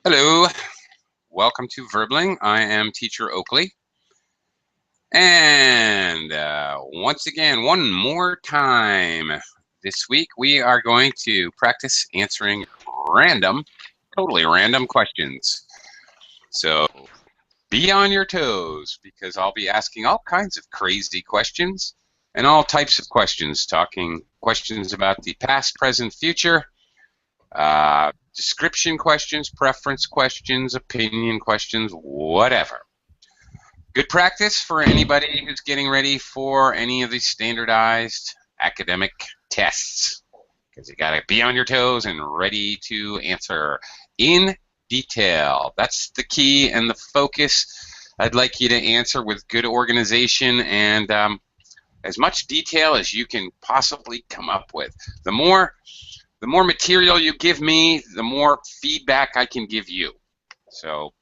Hello, welcome to Verbling. I am Teacher Oakley. And once again, one more time, this week we are going to practice answering random, totally random questions. So be on your toes because I'll be asking all kinds of crazy questions and all types of questions, talking questions about the past, present, future, description questions, preference questions, opinion questions, whatever. Good practice for anybody who's getting ready for any of these standardized academic tests, because you got to be on your toes and ready to answer in detail. That's the key and the focus. I'd like you to answer with good organization and as much detail as you can possibly come up with. The more material you give me, the more feedback I can give you. So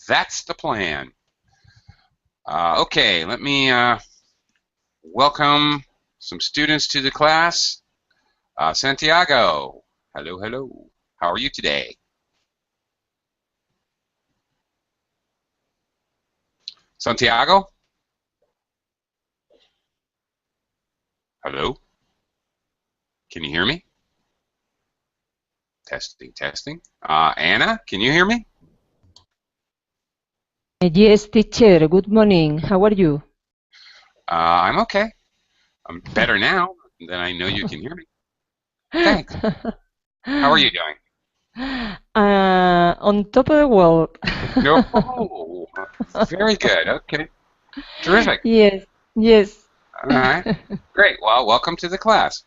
that's the plan. Okay, let me welcome some students to the class. Santiago, hello, hello. How are you today? Santiago? Hello? Can you hear me? Testing, testing. Anna, can you hear me? Yes, teacher. Good morning. How are you? I'm okay. I'm better now than I know you can hear me. Thanks. How are you doing? On top of the world. Oh, very good. Okay. Terrific. Yes, yes. All right. Great. Well, welcome to the class.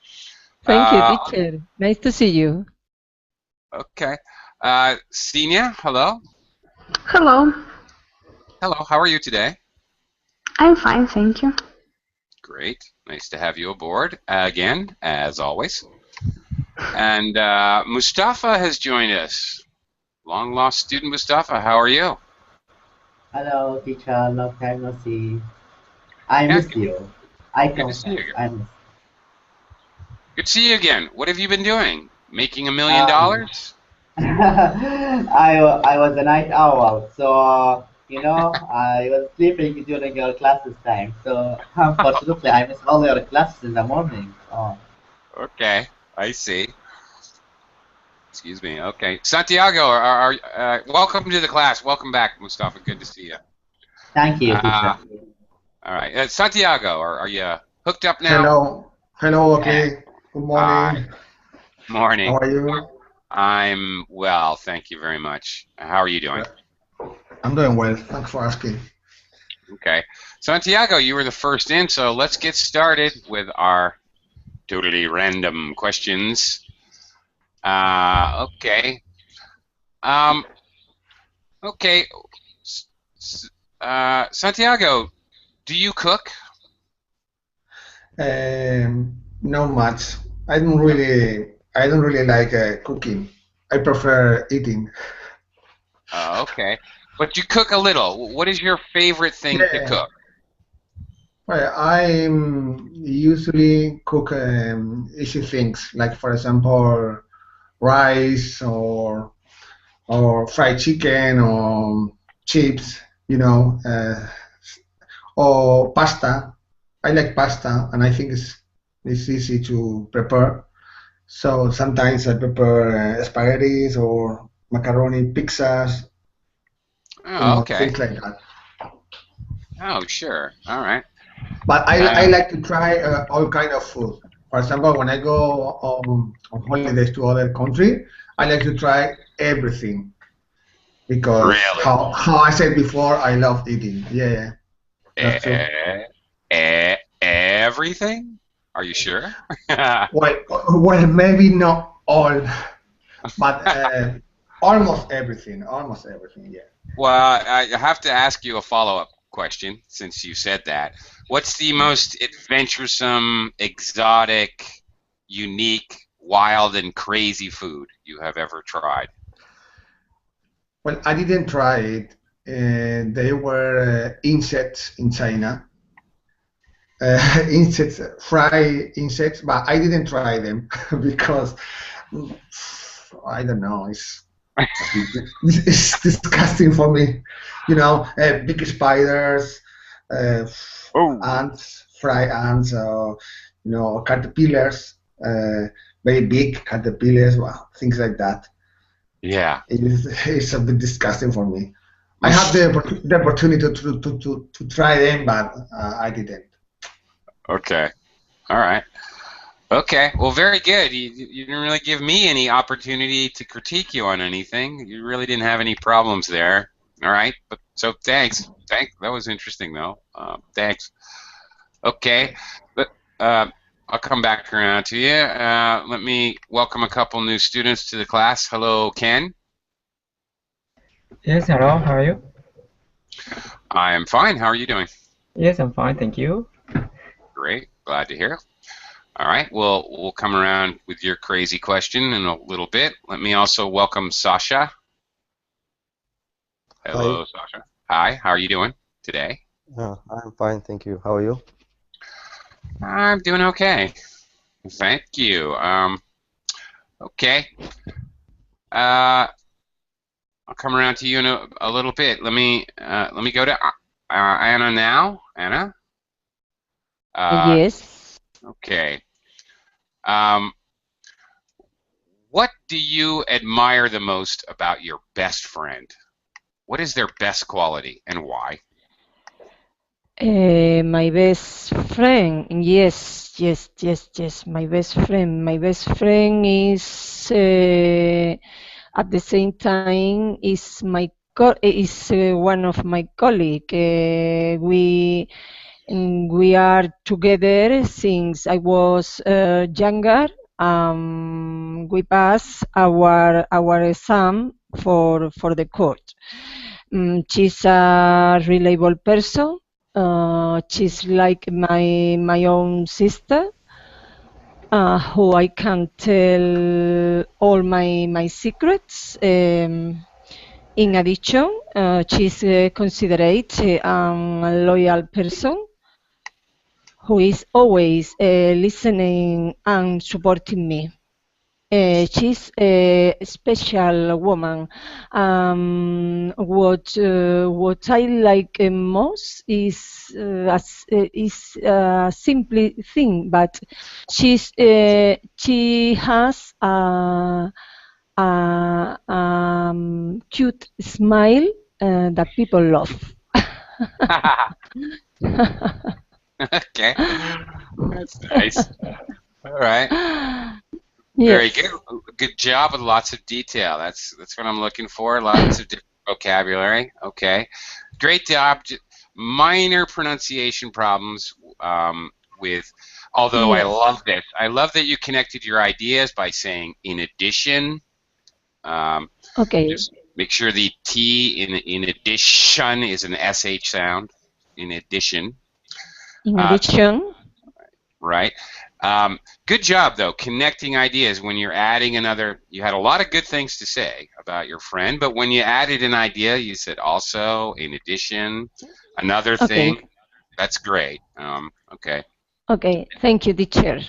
Thank you, teacher. Nice to see you. Okay. Senia, hello. Hello, Hello. How are you today? I'm fine, thank you. Great. Nice to have you aboard again, as always. And Mustafa has joined us. Long lost student Mustafa, how are you? Hello, teacher. Long time no see. I Yeah, miss you. I good to see you confess. again. I miss. Good to see you again. What have you been doing? Making $1 million? I was a night owl, so I was sleeping during your classes time. So unfortunately, I miss all your classes in the morning. Oh, Okay, I see. Excuse me. Okay, Santiago, welcome to the class. Welcome back, Mustafa. Good to see you. thank you, Uh, teacher. all right, Santiago, are you hooked up now? Hello, Yeah. okay. Good morning. Morning. How are you? I'm well, thank you very much. How are you doing? I'm doing well. Thanks for asking. Okay. Santiago, you were the first in, so let's get started with our totally random questions. Okay. Okay. Santiago, do you cook? Not much. I don't really like cooking. I prefer eating. Okay. But you cook a little. What is your favorite thing to Yeah. cook? Well, I usually cook easy things, like for example, rice or fried chicken or chips, you know, or pasta. I like pasta, and I think it's easy to prepare. So sometimes I prepare spaghettis or macaroni, pizzas, Oh, okay. things like that. Oh, sure. All right. But I like to try all kind of food. For example, when I go on holidays to other country, I like to try everything because Really? how I said before, I love eating. Yeah, that's true. Everything? Are you sure? Well, maybe not all, but almost everything. Almost everything. Yeah. Well, I have to ask you a follow-up question since you said that. What's the most adventuresome, exotic, unique, wild, and crazy food you have ever tried? Well, I didn't try it. They were insects in China. Insects, fried insects, but I didn't try them because I don't know. It's disgusting for me. Big spiders, uh, Oh. ants, fry ants, caterpillars, very big caterpillars, well, things like that. Yeah. It's a bit disgusting for me. I had the opportunity to try them, but I didn't. Okay. All right. Okay. Well, very good. You didn't really give me any opportunity to critique you on anything. You really didn't have any problems there. All right. But so thanks. That was interesting though. Thanks. Okay. But I'll come back around to you. Let me welcome a couple new students to the class. Hello, Ken. Yes, hello, how are you? I am fine. How are you doing? Yes, I'm fine, thank you. Great. Glad to hear. All right. Well, we'll come around with your crazy question in a little bit. Let me also welcome Sasha. Hello, Hi. Sasha. Hi. How are you doing today? I'm fine, thank you. How are you? I'm doing okay. Thank you. Okay. I'll come around to you in a little bit. Let me go to Anna now. Anna. Yes. Okay. What do you admire the most about your best friend? What is their best quality and why? My best friend. Yes, yes, yes, yes. My best friend. My best friend is at the same time is one of my colleague. We are together since I was younger. We pass our exam for the court. She's a reliable person. She's like my own sister, who I can tell all my secrets. In addition, she's considered a loyal person who is always listening and supporting me. She's a special woman. What I like most is a simple thing, but she has a cute smile that people love. Okay. That's nice. All right. Very Yes. good. Good job with lots of detail. That's what I'm looking for. Lots of different vocabulary. Okay. Great job. Minor pronunciation problems with, although I Yes. love this. I love that you connected your ideas by saying in addition. Okay. Just make sure the T in addition is an SH sound. In addition. In addition. Right. Good job, though, connecting ideas when you're adding another. You had a lot of good things to say about your friend, but when you added an idea, you said also, in addition, another thing. Okay. That's great. Okay. Okay. Thank you, teacher.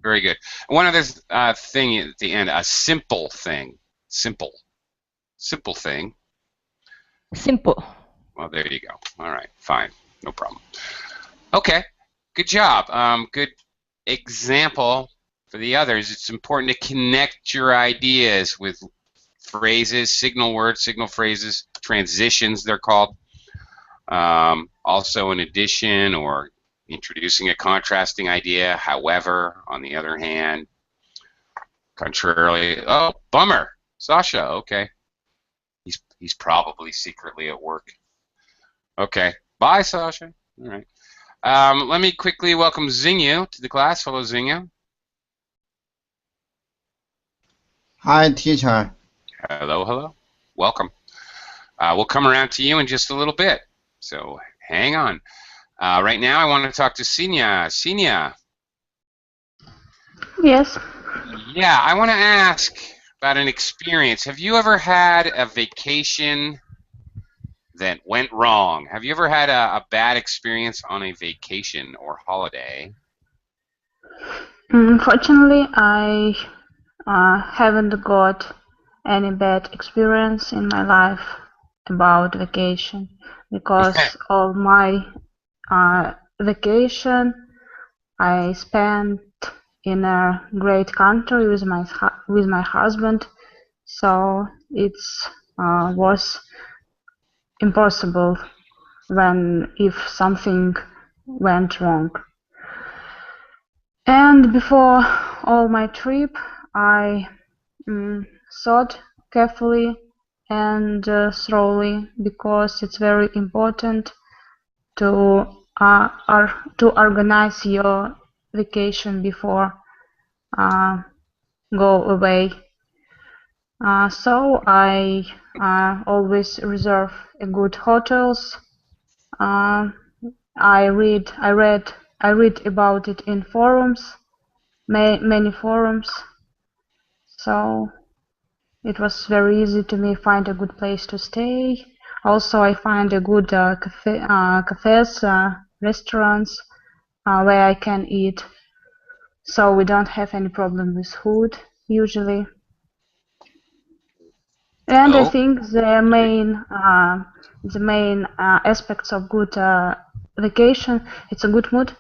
Very good. One other thing at the end, a simple thing. Simple. Simple thing. Simple. Well, there you go. All right. Fine. No problem. Okay. Good job. Good example for the others. It's important to connect your ideas with phrases, signal words, signal phrases, transitions they're called. Also in addition or introducing a contrasting idea, however, on the other hand, contrarily. Oh, bummer. Sasha, okay. He's probably secretly at work. Okay. Bye, Sasha. All right. Let me quickly welcome Xingyu to the class. Hello, Xingyu. Hi, teacher. Hello, hello. Welcome. We'll come around to you in just a little bit, so hang on. Right now, I want to talk to Sinya. Sinya. Yes. Yeah, I want to ask about an experience. Have you ever had a vacation that went wrong? Have you ever had a bad experience on a vacation or holiday? Unfortunately, I haven't got any bad experience in my life about vacation, because all my vacation I spent in a great country with my husband, so it was impossible when if something went wrong. And before all my trip, I thought carefully and thoroughly, because it's very important to organize your vacation before go away. So I always reserve a good hotels. I read about it in forums, many forums. So it was very easy to me find a good place to stay. Also, I find a good cafes, restaurants where I can eat. So we don't have any problem with food usually. And I think the main aspects of good vacation, it's a good mood.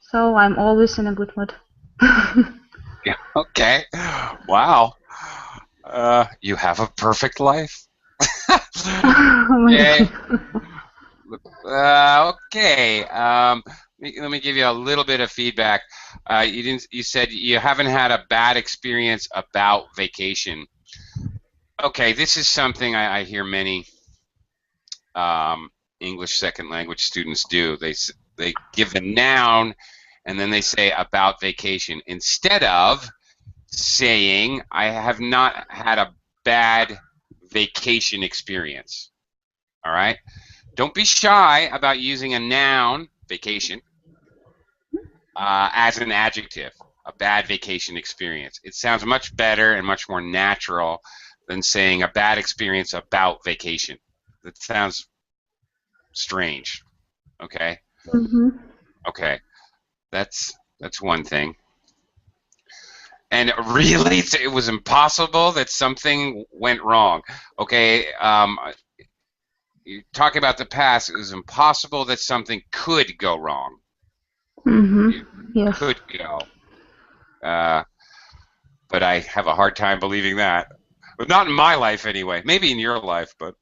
So I'm always in a good mood. Yeah, okay. Wow. You have a perfect life. Okay. Okay. Let me give you a little bit of feedback. You said you haven't had a bad experience about vacation. Okay, this is something I hear many English second language students do. They give the noun and then they say about vacation instead of saying I have not had a bad vacation experience. All right? Don't be shy about using a noun, vacation, as an adjective, a bad vacation experience. It sounds much better and much more natural than saying a bad experience about vacation. That sounds strange. Okay? Okay. That's one thing. And really, it was impossible that something went wrong. Okay, you talk about the past. It was impossible that something could go wrong. Yes. Could go. But I have a hard time believing that. But not in my life anyway. Maybe in your life, but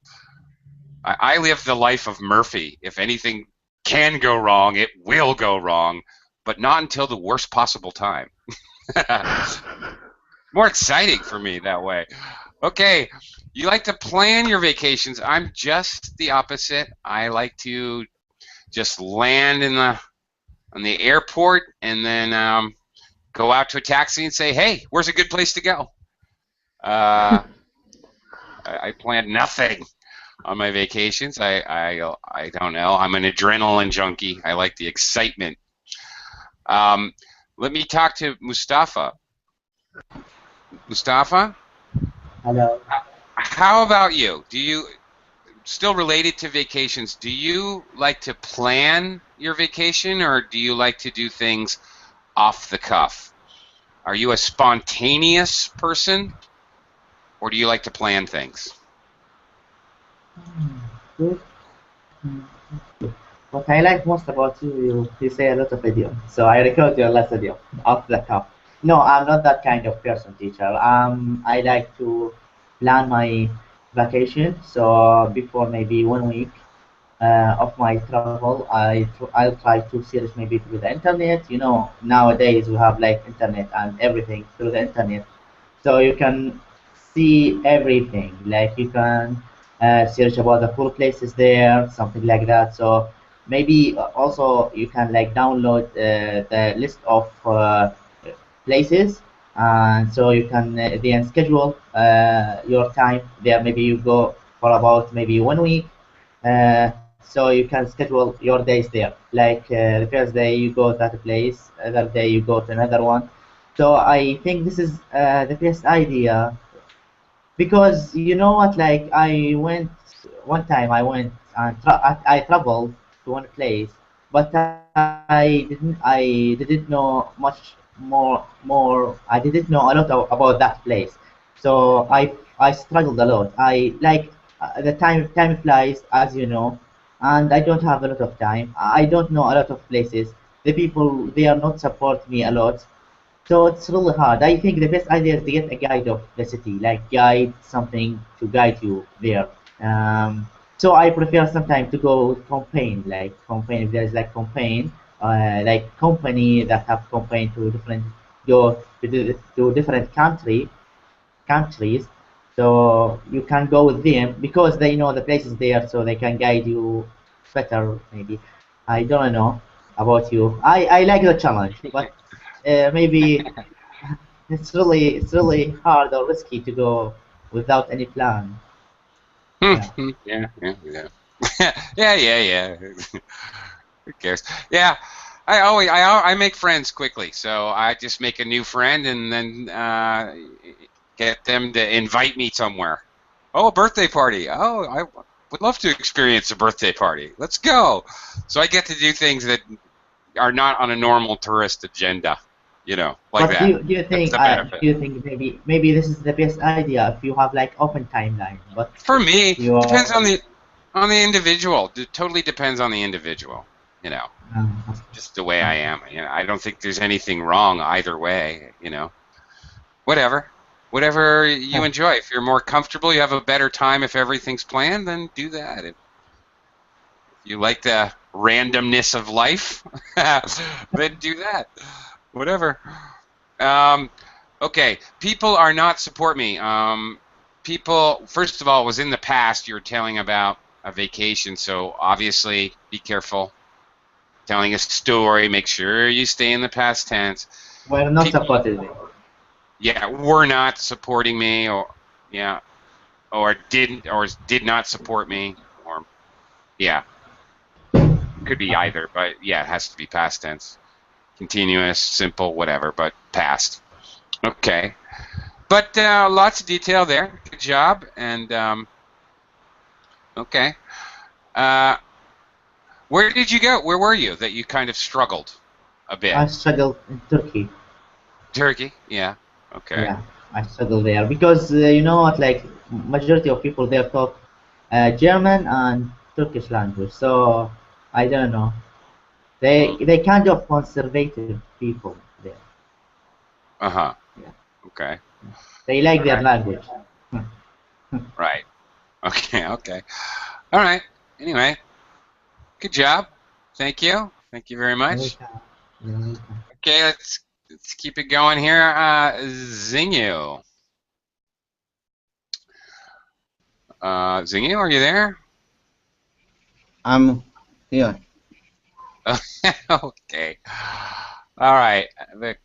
I live the life of Murphy. If anything can go wrong, it will go wrong, but not until the worst possible time. More exciting for me that way. Okay, you like to plan your vacations. I'm just the opposite. I like to just land on the airport and then go out to a taxi and say, "Hey, where's a good place to go?" I plan nothing on my vacations. I don't know. I'm an adrenaline junkie. I like the excitement. Let me talk to Mustafa. Mustafa? Hello. How about you? Do you, still related to vacations, do you like to plan your vacation or do you like to do things off the cuff? Are you a spontaneous person or do you like to plan things? Good. What I like most about you say a lot of video. So I record your last video off the cuff. No, I'm not that kind of person, teacher. I like to plan my vacation. So before maybe 1 week of my travel, I'll try to search maybe through the internet. You know, nowadays we have like internet and everything through the internet, so you can see everything. Like you can search about the cool places there, something like that. So maybe also you can like download the list of places, and so you can then schedule your time there. Maybe you go for about maybe 1 week. So you can schedule your days there. Like the first day you go to that place, other day you go to another one. So I think this is the best idea, because you know what? Like I went one time. I went and I traveled to one place, but I didn't know much more. I didn't know a lot about that place. So I struggled a lot. I like the time flies, as you know, and I don't have a lot of time. I don't know a lot of places. The people they are not support me a lot, so it's really hard. I think the best idea is to get a guide of the city, like guide something to guide you there. So I prefer sometimes to go campaign, like campaign. If there's like campaign, like company that have campaign to different go to different countries, so you can go with them because they know the places there, so they can guide you better. Maybe I don't know about you. I like the challenge, but maybe it's really hard or risky to go without any plan. Yeah. Yeah, yeah, yeah. Yeah. Who cares? Yeah, I make friends quickly, so I just make a new friend and then get them to invite me somewhere. Oh, a birthday party. Oh, I would love to experience a birthday party. Let's go. So I get to do things that are not on a normal tourist agenda, like But that. do you That's think the benefit. maybe this is the best idea if you have like open timeline, but For me, you it are depends on the individual. It totally depends on the individual. You know. uh, Just the way I am. I don't think there's anything wrong either way. Whatever you enjoy. If you're more comfortable, you have a better time. If everything's planned, then do that. If you like the randomness of life, then do that. Whatever. Okay. People are not support me. People. First of all, was in the past. You were telling about a vacation, so obviously be careful. Telling a story, make sure you stay in the past tense. we're not People, supported. were not supporting me, or did not support me, or could be either, but it has to be past tense, continuous, simple, whatever, but past. Okay, but lots of detail there. Good job, and okay. Where did you go? Where were you that you kind of struggled a bit? I struggled in Turkey. Turkey, yeah. Okay. Yeah, I struggle there because you know what, like majority of people there talk German and Turkish language. So I don't know. They kind of conservative people there. Uh-huh. Yeah, Okay. they like All their right. language. Right. Okay. Okay. All right. Anyway, good job. Thank you. Thank you very much. You're welcome. Okay, let's keep it going here. Zingu. Zingu, are you there? I'm here. Okay. All right. The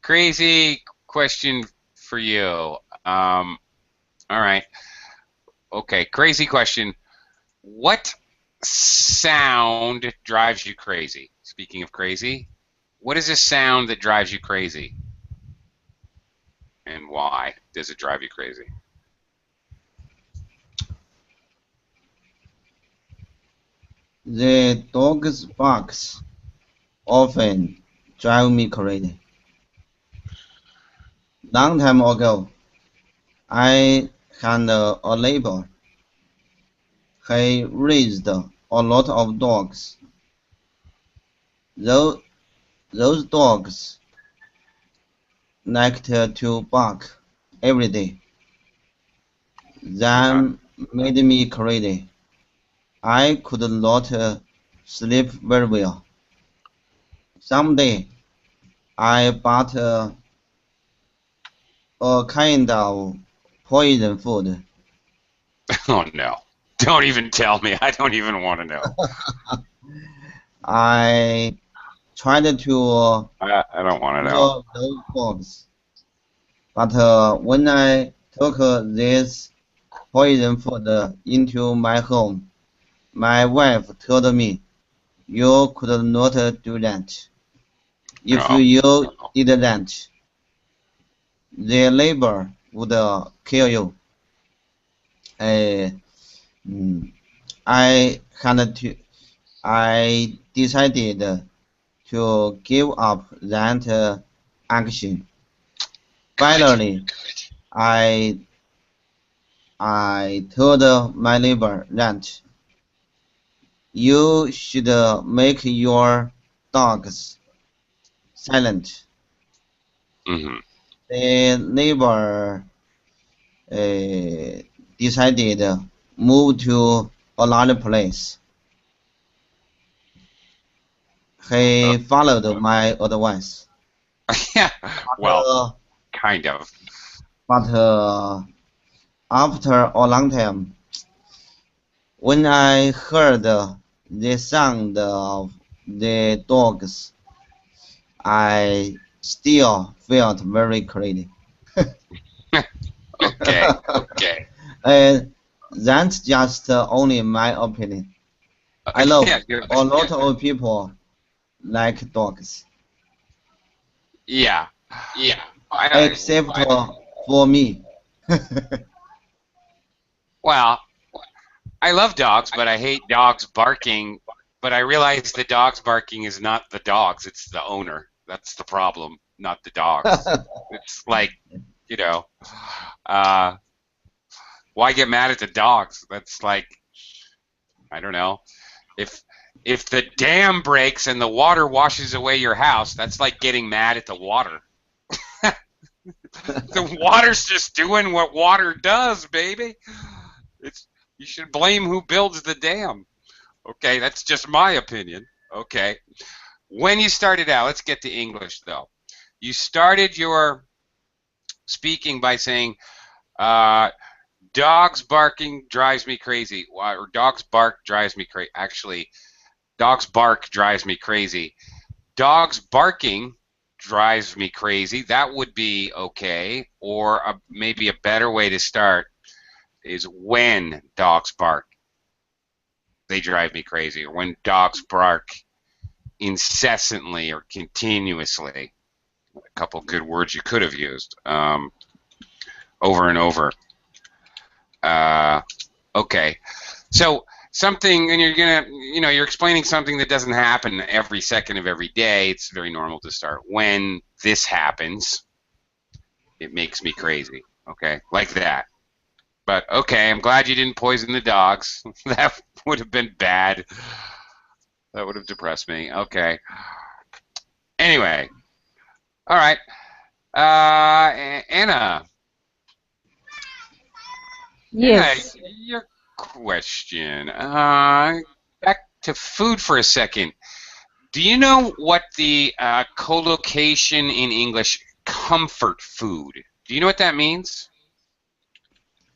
crazy question for you. All right. Okay. Crazy question. What sound drives you crazy? Speaking of crazy, what is a sound that drives you crazy? And why does it drive you crazy? The dog's barks often drive me crazy. Long time ago, I had a neighbor. He raised a lot of dogs. Those, those dogs liked to bark every day. That made me crazy. I could not sleep very well. Someday, I bought a kind of poison food. Oh no! Don't even tell me. I don't even want to know. I tried to I don't want to know. kill those dogs, but when I took this poison food into my home, my wife told me, "You could not do that. If No. you did that, the neighbor would kill you." Uh, mm, I had to. I decided to give up that action. Finally, I I told my neighbor that you should make your dogs silent. Mm-hmm. The neighbor uh, decided move to another place. He followed my advice, Yeah. Well, uh, kind of. but after a long time, when I heard the sound of the dogs, I still felt very crazy. Okay. Okay. And that's just only my opinion. I Yeah. know a lot of people like dogs, Yeah. Yeah. except for me. Well, I love dogs, but I hate dogs barking. But I realize the dogs barking is not the dogs; it's the owner. That's the problem, not the dogs. It's like, you know, uh, why get mad at the dogs? That's like, I don't know. If if the dam breaks and the water washes away your house, that's like getting mad at the water. The water's just doing what water does, baby. It's You should blame who builds the dam. Okay, that's just my opinion. Okay. When you started out, let's get to English though. You started your speaking by saying, dogs barking drives me crazy. Or dogs bark drives me crazy. Actually, dogs bark drives me crazy. Dogs barking drives me crazy. That would be okay. Or maybe a better way to start is when dogs bark, they drive me crazy. Or when dogs bark incessantly or continuously. A couple good words you could have used over and over. Okay. So something, and you're explaining something that doesn't happen every second of every day. It's very normal to start. When this happens, it makes me crazy. Okay, like that. But okay, I'm glad you didn't poison the dogs. That would have been bad. That would have depressed me. Okay. Anyway, all right. Anna. Yes. Your question. Back to food for a second. Do you know what the collocation in English, comfort food? Do you know what that means?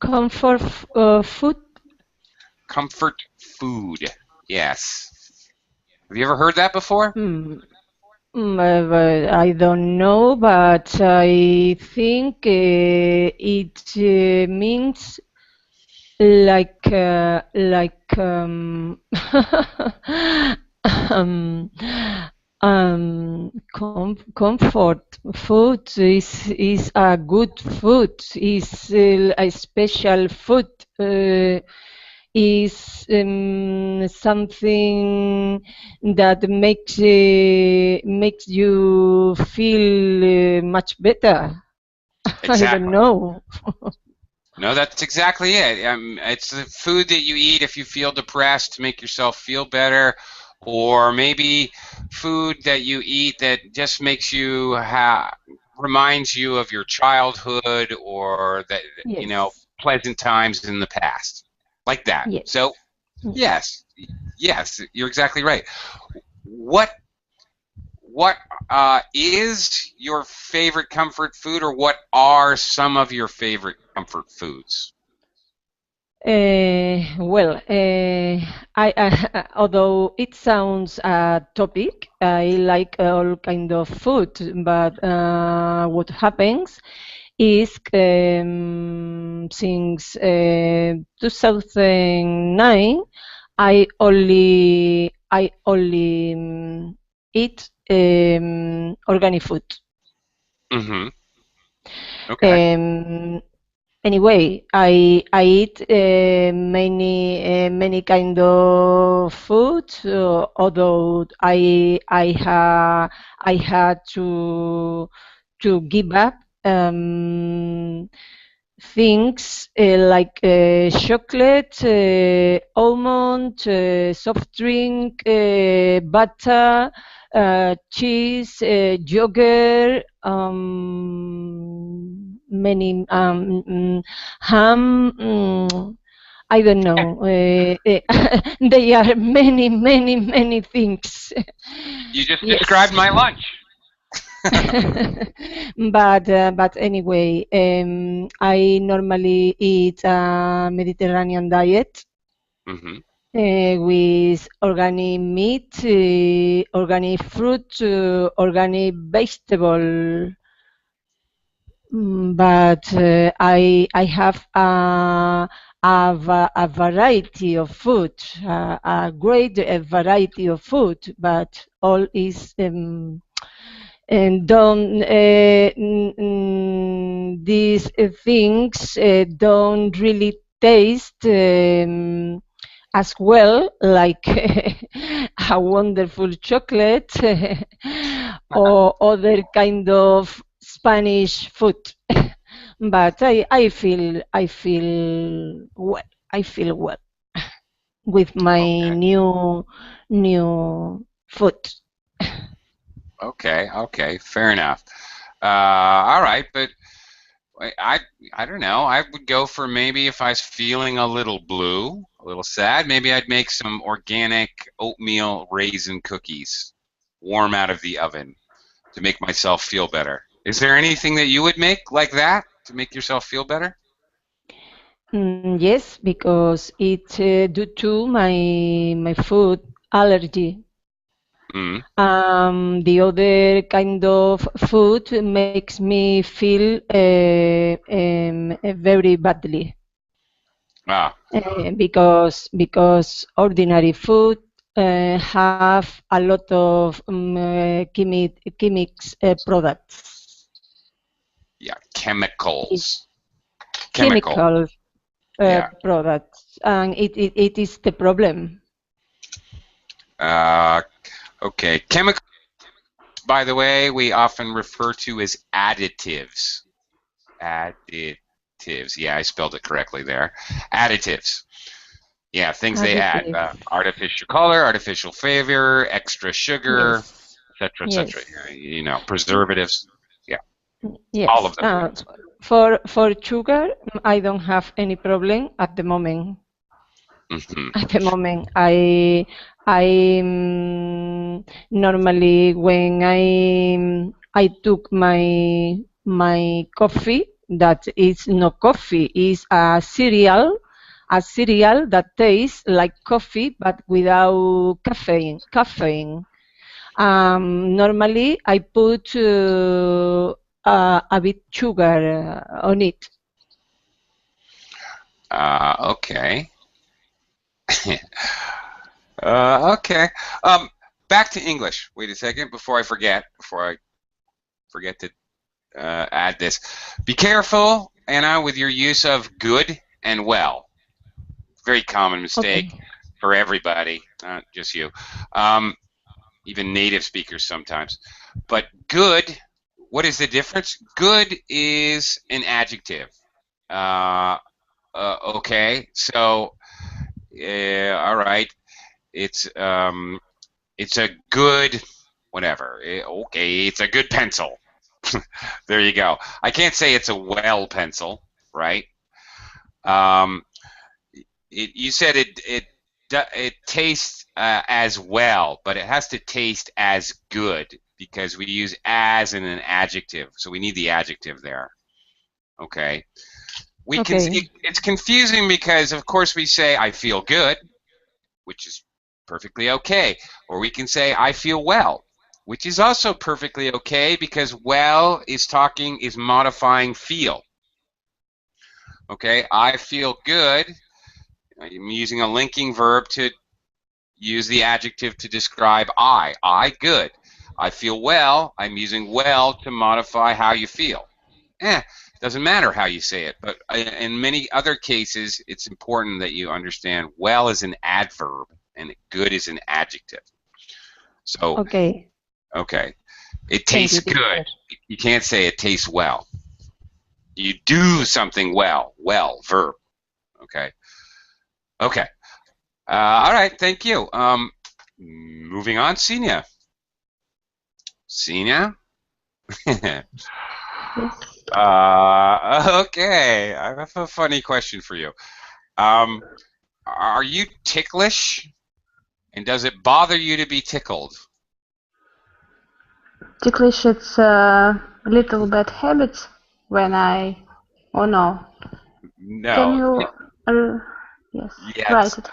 Comfort food? Comfort food. Yes. Have you ever heard that before? I don't know, but I think it means like um, comfort food is a good food, is a special food, is something that makes you feel much better. I don't Exactly. know. No, that's exactly it. It's the food that you eat if you feel depressed to make yourself feel better, or maybe food that you eat that just makes you reminds you of your childhood or that Yes. pleasant times in the past, like that. So Yes. yes, you're exactly right. What is your favorite comfort food, or what are some of your favorite comfort foods? Although it sounds a topic, I like all kind of food, but what happens is since 2009, I only eat organic food. Mm-hmm. Okay. Anyway, I eat many kind of food. Although I had to give up. things like chocolate, almond, soft drink, butter, cheese, yogurt, many ham. I don't know. They are many, many, many things. You just Yes. described my lunch. But anyway, I normally eat a Mediterranean diet Mm-hmm. with organic meat, organic fruit, organic vegetable. But I have a variety of food, a great variety of food, but all is and don't these things don't really taste as well like a wonderful chocolate or other kind of Spanish food. But I feel well. I feel well with my Okay. new food. Okay, fair enough. All right, but I don't know. I would go for maybe if I was feeling a little blue, a little sad, maybe I'd make some organic oatmeal raisin cookies, warm out of the oven, to make myself feel better. Is there anything that you would make like that to make yourself feel better? Yes, because it due to my food allergy. Mm. The other kind of food makes me feel very badly Ah, because ordinary food have a lot of chemics products. yeah, It's chemicals. Chemical. chemical Yeah. products, and it is the problem. Okay. Chemicals, by the way, we often refer to as additives. Additives. Yeah, I spelled it correctly there. Additives. Yeah, things they add. Additive. Artificial color, artificial flavor, extra sugar, Yes. etc., etc. Yes. You know, preservatives. Yeah, all of Yes. those things. For sugar, I don't have any problem at the moment. Hmm. At the moment, I normally when I took my coffee, that is not coffee, is a cereal that tastes like coffee but without caffeine. Normally, I put a bit sugar on it. Okay. Okay. Back to English. Wait a second before I forget. Before I forget to add this. Be careful, Anna, with your use of good and well. Very common mistake Okay. for everybody, not just you. Even native speakers sometimes. But good, what is the difference? Good is an adjective. Okay, so all right, it's a good whatever. Okay, it's a good pencil. There you go. I can't say it's a well pencil, right? Um, you said it tastes as well, but it has to taste as good because we use as in an adjective, so we need the adjective there. Okay. We can. Okay. It's confusing because, of course, we say I feel good, which is perfectly okay, or we can say I feel well, which is also perfectly okay because well is modifying feel. Okay, I feel good. I'm using a linking verb to use the adjective to describe I. I good. I feel well. I'm using well to modify how you feel. Doesn't matter how you say it, but in many other cases, it's important that you understand well is an adverb and good is an adjective. So, Okay. okay, it Thank tastes you, good. teacher. You can't say it tastes well. You do something well. Well, verb. Okay. Okay. All right. Thank you. Moving on, Sina. Sina? Yes. Okay. I have a funny question for you. Are you ticklish? And does it bother you to be tickled? Ticklish, it's a little bad habits when I... Oh no. Can No. you... yes, Yes. write it.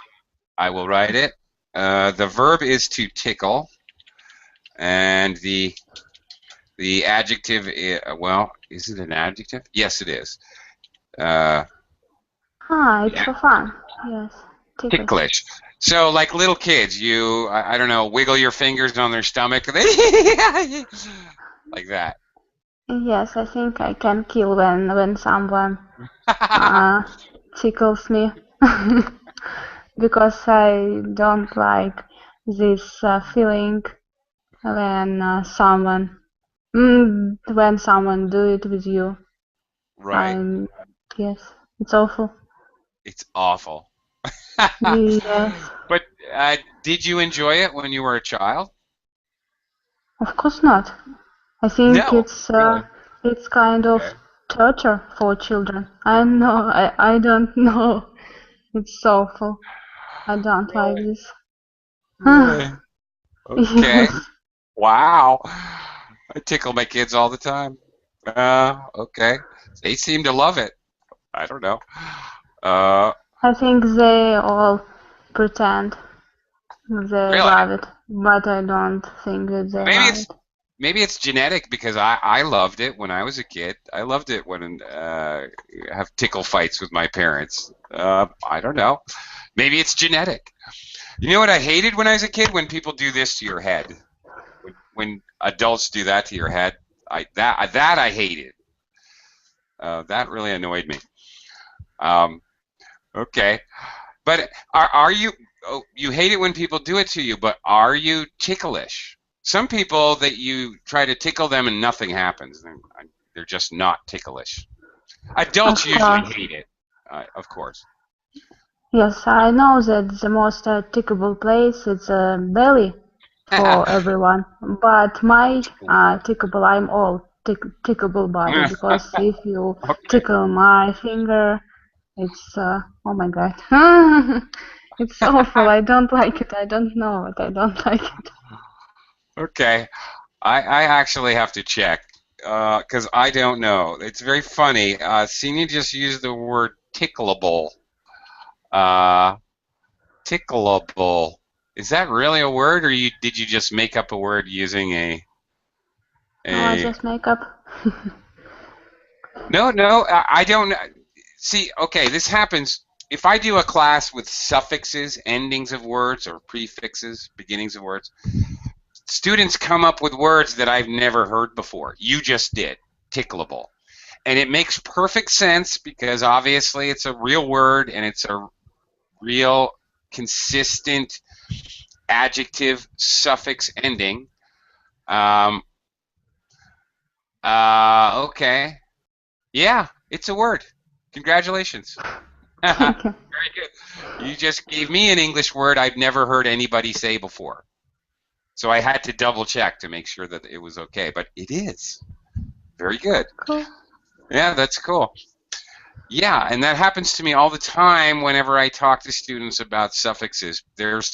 I will write it. The verb is to tickle, and the adjective is, well, is it an adjective? Yes, it is. It's Yeah. for fun. Yes. Ticklish. So, like little kids, you, I don't know, wiggle your fingers on their stomach, like that. Yes, I think I can kill when someone tickles me. Because I don't like this feeling when someone do it with you. Right. Yes, it's awful. It's awful. Yes, But did you enjoy it when you were a child? of course not. I think No. Really? it's kind of Okay. torture for children. I don't know. It's awful. I don't like Really? this. Really? Okay. Yes. Wow. I tickle my kids all the time. Okay. They seem to love it. I don't know. I think they all pretend they Really? love it, but I don't think that they love it. Maybe it's genetic because I loved it when I was a kid. I loved it when have tickle fights with my parents. I don't know. Maybe it's genetic. You know what I hated when I was a kid? When people do this to your head. When adults do that to your head, that I hated. That really annoyed me. Okay, but are you? Oh, you hate it when people do it to you, but are you ticklish? Some people that you try to tickle them and nothing happens. They're just not ticklish. Adults usually hate it, of course. Yes, I know that the most tickable place is belly for everyone, but my tickable, I'm all tickable body, because if you tickle my finger, it's oh my god, it's awful. I don't like it. I don't know it. I don't like it. Okay, I actually have to check because I don't know. It's very funny. Senior just used the word tickleable. Tickleable. Is that really a word, or did you just make up a word using a? No, I just make up. No, I don't. See, okay, this happens if I do a class with suffixes, endings of words, or prefixes, beginnings of words. Students come up with words that I've never heard before. You just did, tickleable. And it makes perfect sense because obviously it's a real word and it's a real consistent adjective suffix ending. Okay. Yeah, it's a word. Congratulations. Thank you. Very good. You just gave me an English word I've never heard anybody say before. So I had to double check to make sure that it was okay, but it is. Very good. Cool. Yeah, that's cool. Yeah, and that happens to me all the time whenever I talk to students about suffixes. There's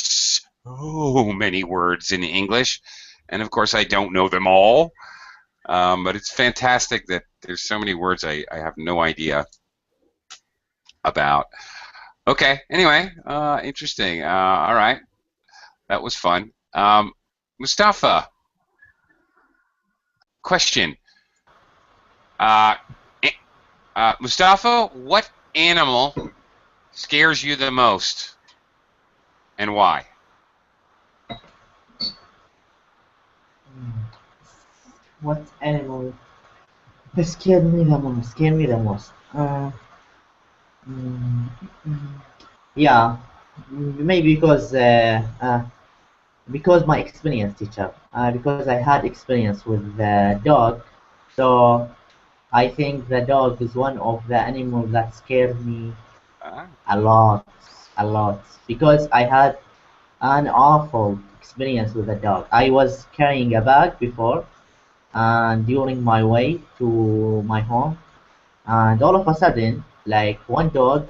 so many words in English, and of course I don't know them all, but it's fantastic that there's so many words I have no idea about. Okay, anyway, interesting. All right, that was fun. Mustafa, question. Mustafa, what animal scares you the most, and why? What animal scared me the most? Scared me the most. Mm, yeah, maybe because my experience, teacher. Because I had experience with the dog, so I think the dog is one of the animals that scared me Ah. a lot, because I had an awful experience with a dog. I was carrying a bag before, and during my way to my home, and all of a sudden, like one dog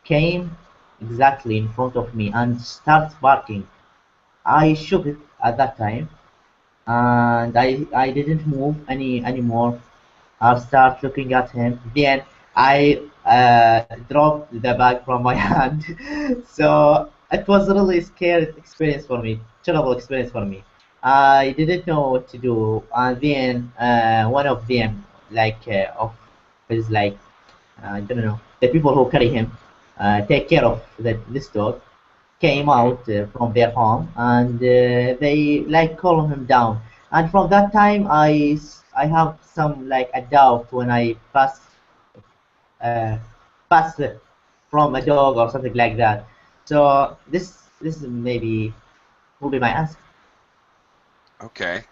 came exactly in front of me and starts barking. I shook it at that time, and I didn't move anymore. I start looking at him. Then I dropped the bag from my hand. So it was a really scary experience for me, terrible experience for me. I didn't know what to do, and then one of them, like of his like I don't know, the people who carry him, take care of this dog, came out from their home, and they like calm him down. And from that time, I have some like a doubt when I uh, pass from a dog or something like that. So this maybe will be my answer. Okay.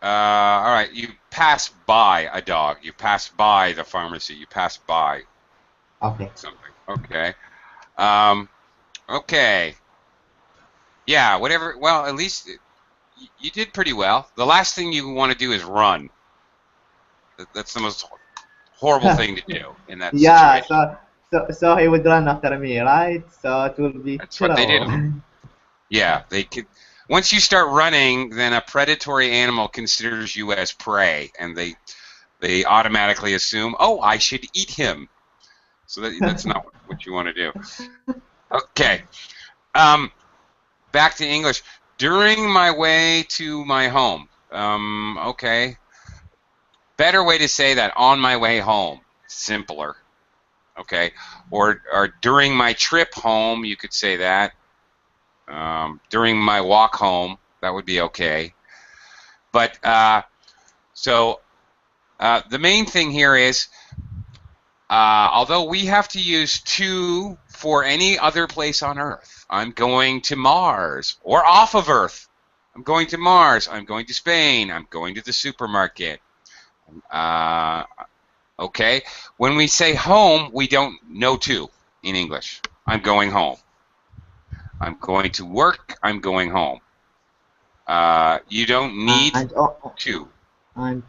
All right. You pass by a dog. You pass by the pharmacy. You pass by Okay. something. Okay. Okay. Yeah. Whatever. Well, at least you did pretty well. The last thing you want to do is run. That's the most horrible thing to do in that Yeah. situation. So he would run after me, right? So it will be That's what they do. terrible. Yeah. They could. Once you start running, then a predatory animal considers you as prey, and they automatically assume, oh, I should eat him. So that's not what you want to do. Okay. Back to English. During my way to my home. Okay. Better way to say that, on my way home. Simpler. Okay. Or during my trip home, you could say that. During my walk home, that would be okay. But so the main thing here is, although we have to use to for any other place on Earth, I'm going to Mars, or off of Earth. I'm going to Mars. I'm going to Spain. I'm going to the supermarket. Okay. When we say home, we don't know to in English. I'm going home. I'm going to work. I'm going home. You don't need and to. and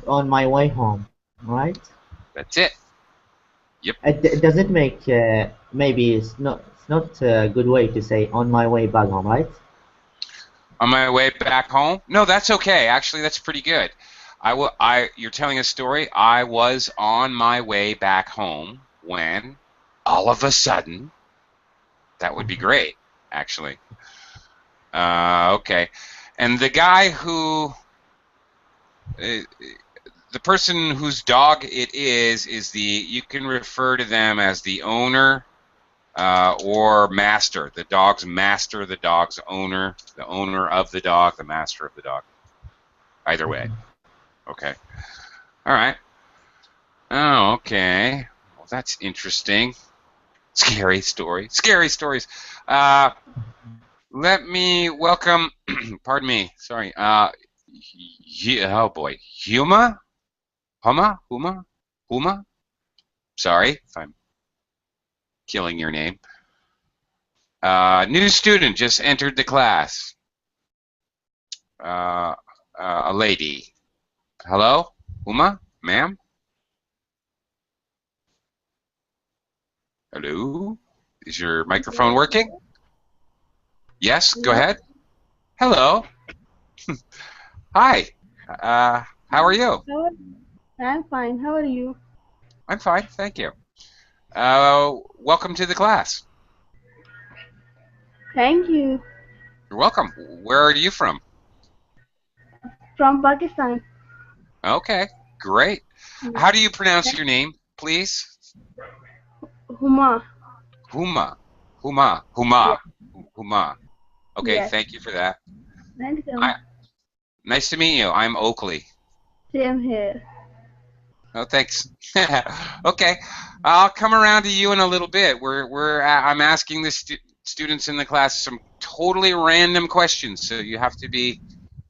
on my way home, right? That's it. Yep. Does it make maybe it's not a good way to say on my way back home, right? On my way back home? No, that's okay. Actually, that's pretty good. You're telling a story. I was on my way back home when, all of a sudden, that would be great, actually. Okay. And the guy who, the person whose dog it is you can refer to them as the owner or master. The dog's master, the dog's owner, the owner of the dog, the master of the dog. Either way. Okay. All right. Oh, okay. Well, that's interesting. Scary story. Scary stories. Let me welcome. Pardon me. Sorry. Oh boy. Huma. Huma. Sorry if I'm killing your name. New student just entered the class. A lady. Hello, Huma, ma'am. Hello. Is your microphone working? Yes. Go ahead. Hello. Hi. How are you? I'm fine. How are you? I'm fine, thank you. Welcome to the class. Thank you. You're welcome. Where are you from? From Pakistan. Okay, great. How do you pronounce your name, please? Huma. Huma. Yes. Huma. Okay, Yes. thank you for that. Thank you. Nice to meet you. I'm Oakley. Same here. Oh, thanks. Okay, I'll come around to you in a little bit. I'm asking the students in the class some totally random questions, so you have to be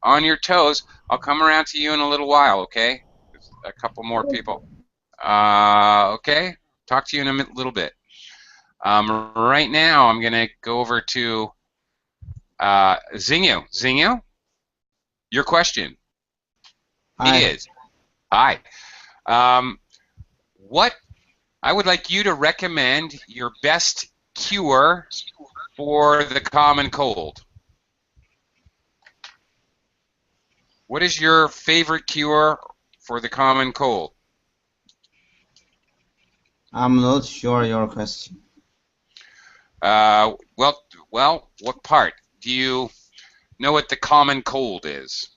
on your toes. I'll come around to you in a little while, okay? a couple more people. Okay, talk to you in a little bit. Right now, I'm going to go over to Xingyu. Xingyu, your question is, hi. What I would like you to recommend your best cure for the common cold. What is your favorite cure for the common cold? I'm not sure your question. Well, what part? Do you know what the common cold is?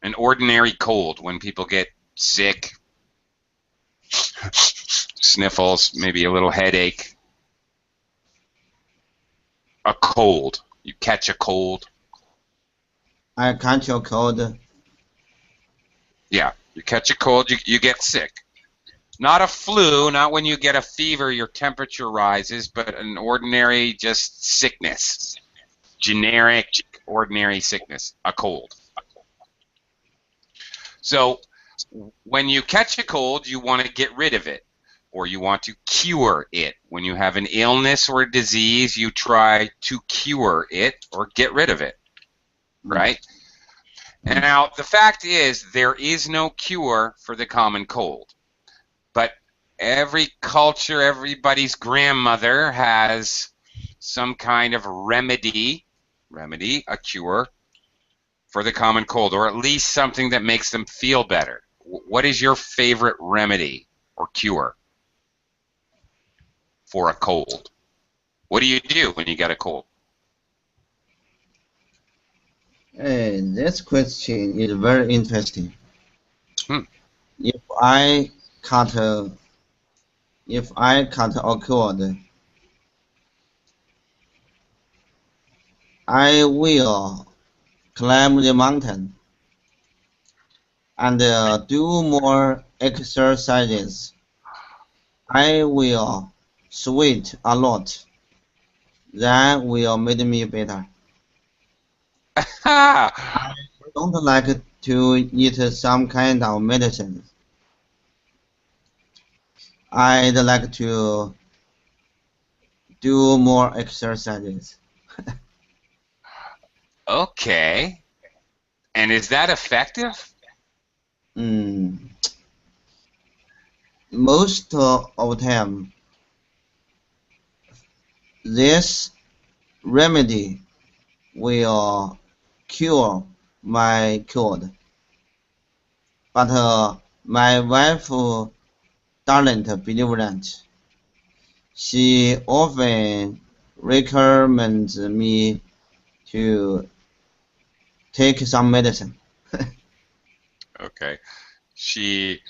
An ordinary cold, when people get sick, sniffles, maybe a little headache. A cold. You catch a cold. I catch a cold. Yeah, you catch a cold, you get sick. Not a flu, not when you get a fever, your temperature rises, but an ordinary just sickness. Generic, ordinary sickness, a cold. So when you catch a cold, you want to get rid of it, or you want to cure it. When you have an illness or a disease, you try to cure it or get rid of it, right? And now the fact is, there is no cure for the common cold. But every culture, everybody's grandmother has some kind of remedy, a cure for the common cold, or at least something that makes them feel better. What is your favorite remedy or cure for a cold? What do you do when you get a cold? This question is very interesting. If I cut a cord, I will climb the mountain and do more exercises. I will sweat a lot. That will make me better. I don't like to eat some kind of medicine. I'd like to do more exercises. Okay. And is that effective? Most of the time, this remedy will cure my cold. But my wife doesn't believe that. She often recommends me to take some medicine. Okay. She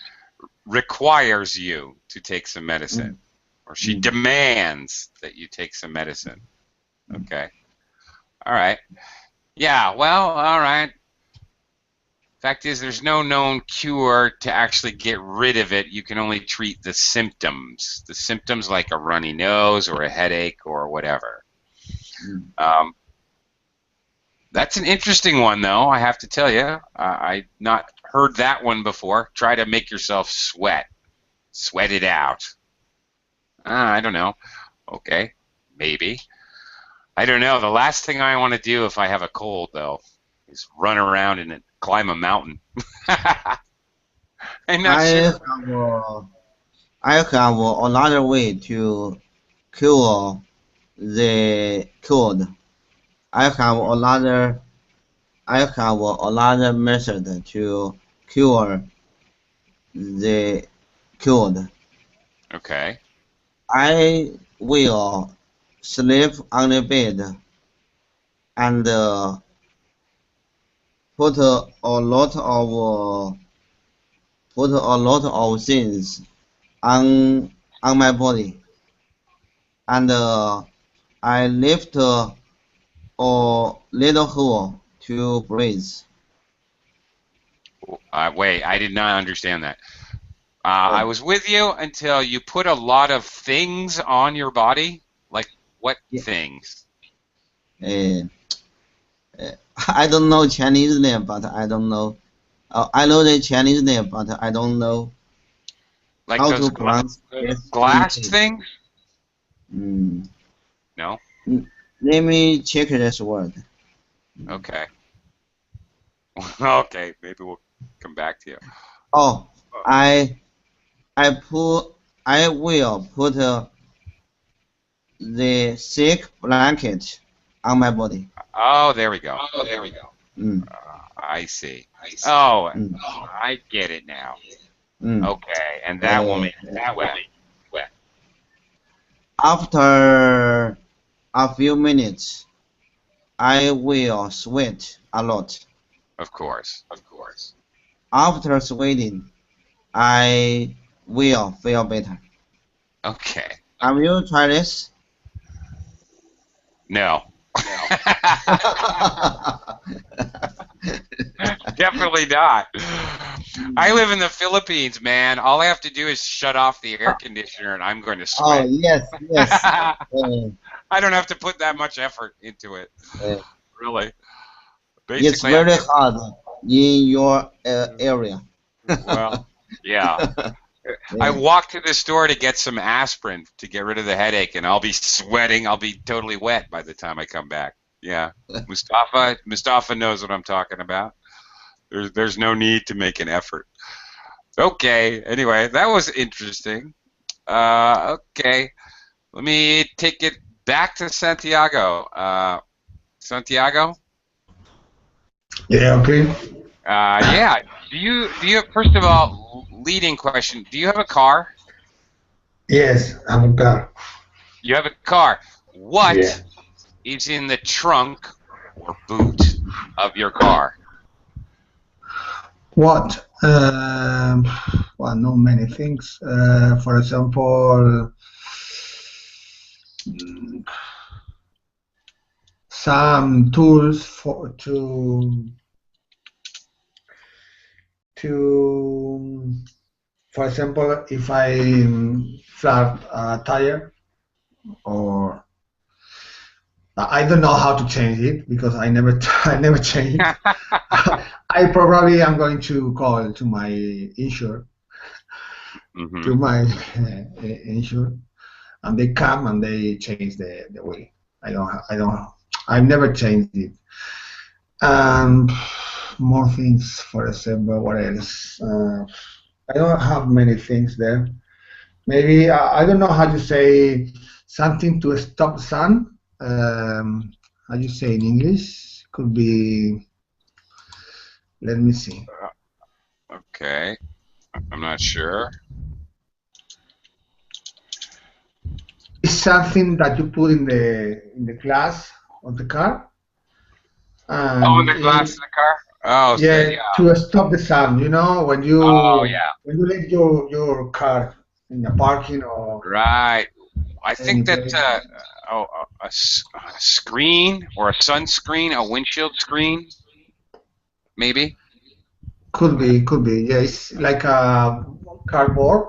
requires you to take some medicine, or she demands that you take some medicine. Okay. All right. Yeah, well, all right. Fact is, there's no known cure to actually get rid of it. You can only treat the symptoms. The symptoms like a runny nose or a headache or whatever. That's an interesting one, though, I have to tell you. I've not heard that one before. Try to make yourself sweat. Sweat it out. I don't know. Okay, maybe. I don't know. The last thing I want to do if I have a cold, though, is run around and climb a mountain. I'm not sure. I have another way to cure the cold. I have another method to cure the cold. Okay. I will sleep on the bed and put a lot of things on my body, and I lift a little hole to breathe. Wait, I did not understand that. I was with you until you put a lot of things on your body. Like what things? I don't know Chinese name, but I don't know. I know the Chinese name, but I don't know Like how those to pronounce glass SPA. things? Mm. No? Let me check this word. Okay. Okay, maybe we'll come back to you. Oh, I will put the thick blanket on my body. Oh, there we go. Mm. I see. Oh, Mm. I get it now. Mm. Okay, and that will make that wet. After a few minutes, I will sweat a lot. Of course. After sweating, I will feel better. Okay. Have you tried this? No. Definitely not. I live in the Philippines, man. All I have to do is shut off the air conditioner and I'm going to Oh, sweat. yes. I don't have to put that much effort into it. Really. It's Basically, very hard in your area. well, yeah. I Yeah. walk to the store to get some aspirin to get rid of the headache, and I'll be sweating. I'll be totally wet by the time I come back. Yeah, Mustafa knows what I'm talking about. There's no need to make an effort. Okay. Anyway, that was interesting. Okay, let me take it back to Santiago. Santiago. Yeah, okay. Yeah. Do you first of all, leading question? Do you have a car? Yes, I'm a car. You have a car. What Yeah. is in the trunk or boot of your car? What? Well, not many things. For example, some tools for example, if I flat a tire, or I don't know how to change it because I never I never change it. I probably am going to call to my insurer, to my insurer, and they come and they change the wheel. I've never changed it. More things, for example, what else? I don't have many things there. Maybe I don't know how to say something to stop sun. How you say in English? Could be. Let me see. Okay, I'm not sure. It's something that you put in the glass of the car. Oh, in And the glass of the car. Oh, so, yeah, yeah. to stop the sun. You know, when you Oh, yeah. leave your car in a parking or Right. I any think that place. a screen or a sunscreen, a windshield screen, maybe. Could be. Yeah, it's like a cardboard,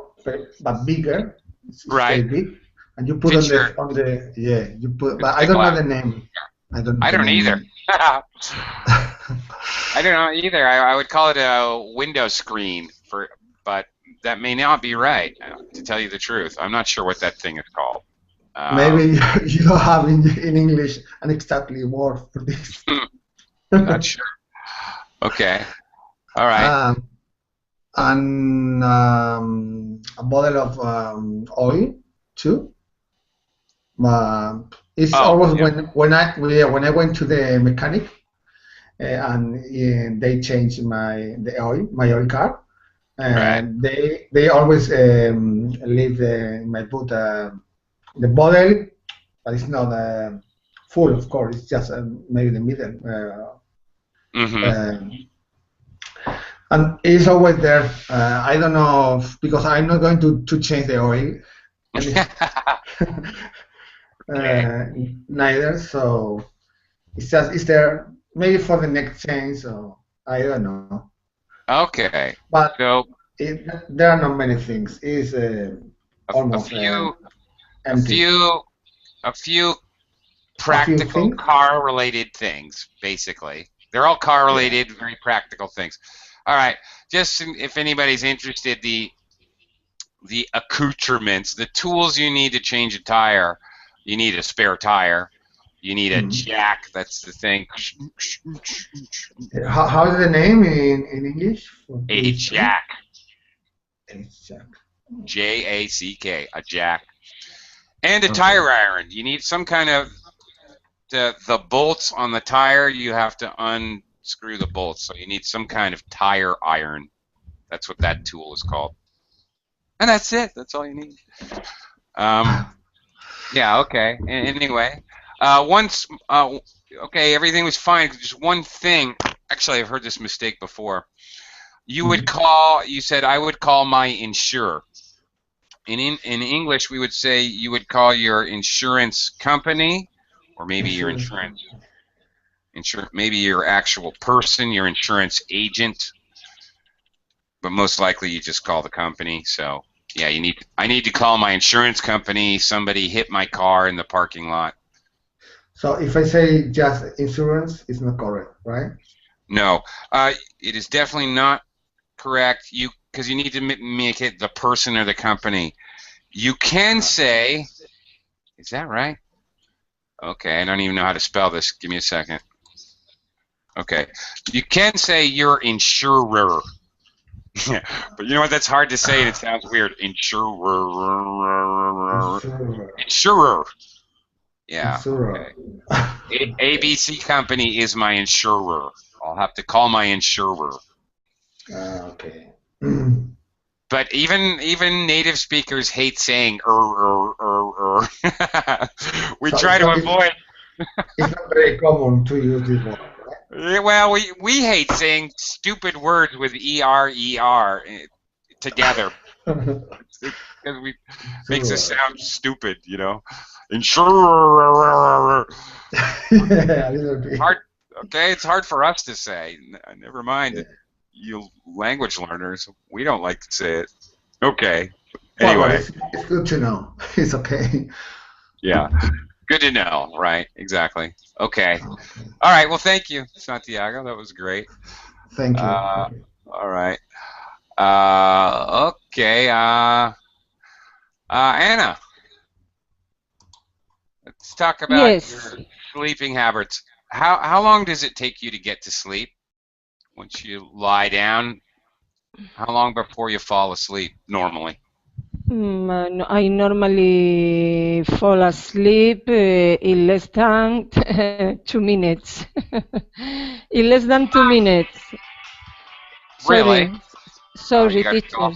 but bigger. It's Right. very big, and you put Fits your on the yeah. You put, fits but I the don't know glass. the name. I don't know I the don't either. name. I don't know either. I would call it a window screen but that may not be right. To tell you the truth, I'm not sure what that thing is called. Maybe you don't have in English an exactly word for this. I'm not sure. Okay. All right. And a bottle of oil too. It's always when I went to the mechanic and they changed my oil car. And they always leave my boot the bottle, but it's not full, of course. It's just maybe the middle. And it's always there. I don't know because I'm not going to change the oil. Neither. So it's there maybe for the next change. So I don't know. Okay. But so there are not many things. It's almost empty. A few practical car-related things, basically. They're all car-related, very practical things. All right. Just if anybody's interested, the the accoutrements, the tools you need to change a tire. You need a spare tire. You need a jack. That's the thing. How is the name in English? A jack. A jack. J-A-C-K. A jack. And a tire iron. You need some kind of the bolts on the tire. You have to unscrew the bolts. So you need some kind of tire iron. That's what that tool is called. And that's it. That's all you need. Yeah, okay. Anyway, okay, everything was fine. Just one thing. Actually, I've heard this mistake before. You said I would call my insurer. In English, we would say you would call your insurance company, or maybe your maybe your actual person, your insurance agent. But most likely, you just call the company. So. Yeah, I need to call my insurance company. Somebody hit my car in the parking lot. So if I say just insurance, it's not correct, right? No, it is definitely not correct. Because you need to make it the person or the company. You can say, is that right? Okay, I don't even know how to spell this. Give me a second. Okay, you can say your insurer. Yeah, but you know what? That's hard to say, and it sounds weird. Insurer. Yeah. Okay. ABC company is my insurer. I'll have to call my insurer. Okay. But even native speakers hate saying We try to avoid. It's not very common to use this one. Well, we hate saying stupid words with ER together. Because makes us sound stupid, you know. Insurer. Hard. Okay, it's hard for us to say. Never mind you language learners. We don't like to say it. Okay. Anyway, it's good to know. It's okay. Yeah. Good to know, right? Exactly. Okay. All right. Well, thank you, Santiago. That was great. Thank you. All right. Okay. Anna, let's talk about your sleeping habits. How long does it take you to get to sleep? Once you lie down, how long before you fall asleep normally? I normally fall asleep in less than 2 minutes. In less than 2 minutes. Really? Sorry, teacher.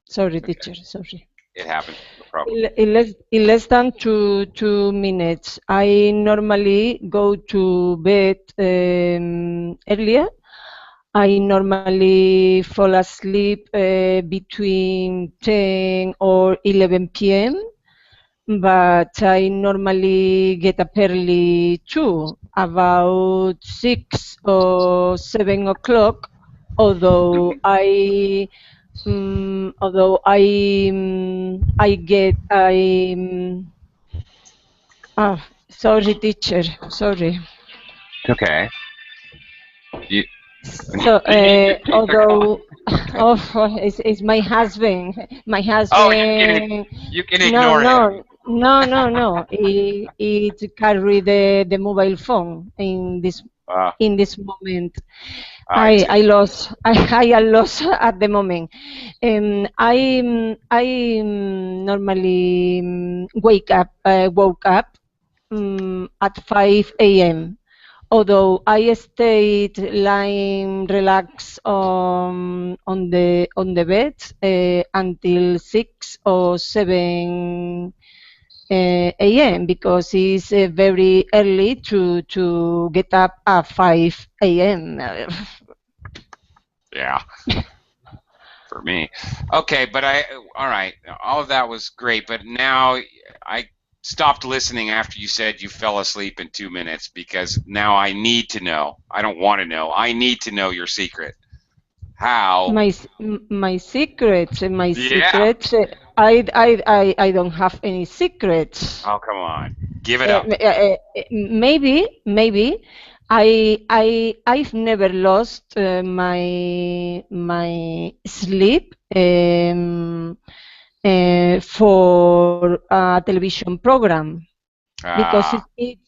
Sorry, teacher. Sorry. It happens. No problem. In less than two minutes. I normally go to bed earlier. I normally fall asleep between 10 or 11 p.m., but I normally get up early too, about 6 or 7 o'clock, although I sorry, teacher, sorry. Okay. So, although, it's my husband. My husband. Oh, you can ignore him. No. He carry the mobile phone in this moment. I lost at the moment. I normally woke up at 5 a.m. Although I stayed lying relaxed on the bed until 6 or 7 a.m. because it's very early to get up at 5 a.m. Yeah. For me. Okay, but all right. All of that was great, but now I stopped listening after you said you fell asleep in 2 minutes because now I need to know. I don't want to know. I need to know your secret. How? My secrets. I don't have any secrets. Oh, come on. Give it up. Maybe I've never lost my sleep for a television program, because it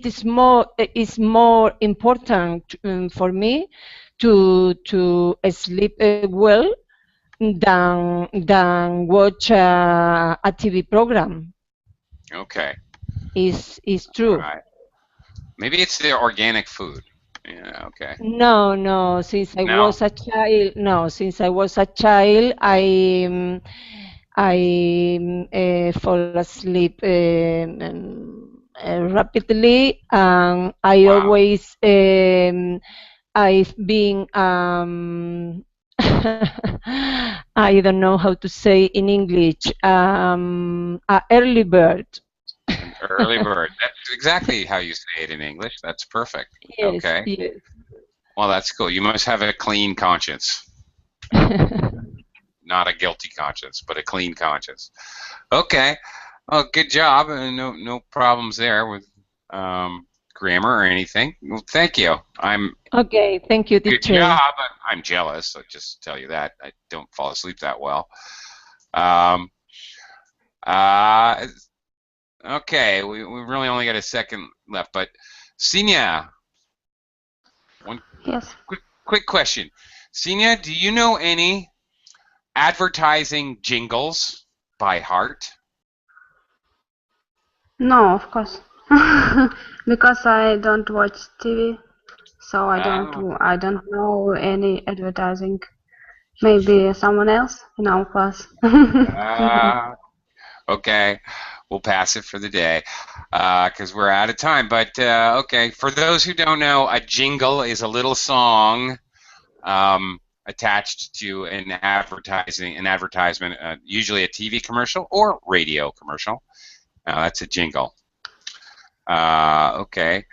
is more important for me to sleep well than watch a TV program. Okay. Is true. Right. Maybe it's the organic food. Yeah. Okay. No. Since I No. was a child, I fall asleep rapidly, and I Wow. always I've been I don't know how to say in English, a early bird. An early bird. That's exactly how you say it in English. That's perfect. Yes, Okay. yes. Well, that's cool. You must have a clean conscience. Not a guilty conscience, but a clean conscience. Okay. Well, good job. No problems there with grammar or anything. Well, thank you. Okay, thank you, Good teacher. job. I'm jealous. I'll just tell you that. I don't fall asleep that well. Okay, we really only got a second left, but Senia, one Yes. quick question. Senia, do you know any advertising jingles by heart? No, of course. Because I don't watch TV, so I don't know any advertising. Maybe someone else in our class. Okay, we'll pass it for the day because we're out of time. But okay, for those who don't know, a jingle is a little song attached to an advertisement, usually a TV commercial or radio commercial. That's a jingle. Okay.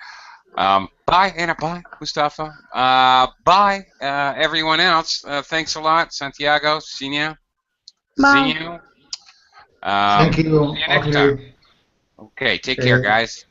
Bye, Anna. Bye, Mustafa. Bye, everyone else. Thanks a lot, Santiago, Senia, Bye. Zinho. Thank you. See you next time. Okay, take care, guys.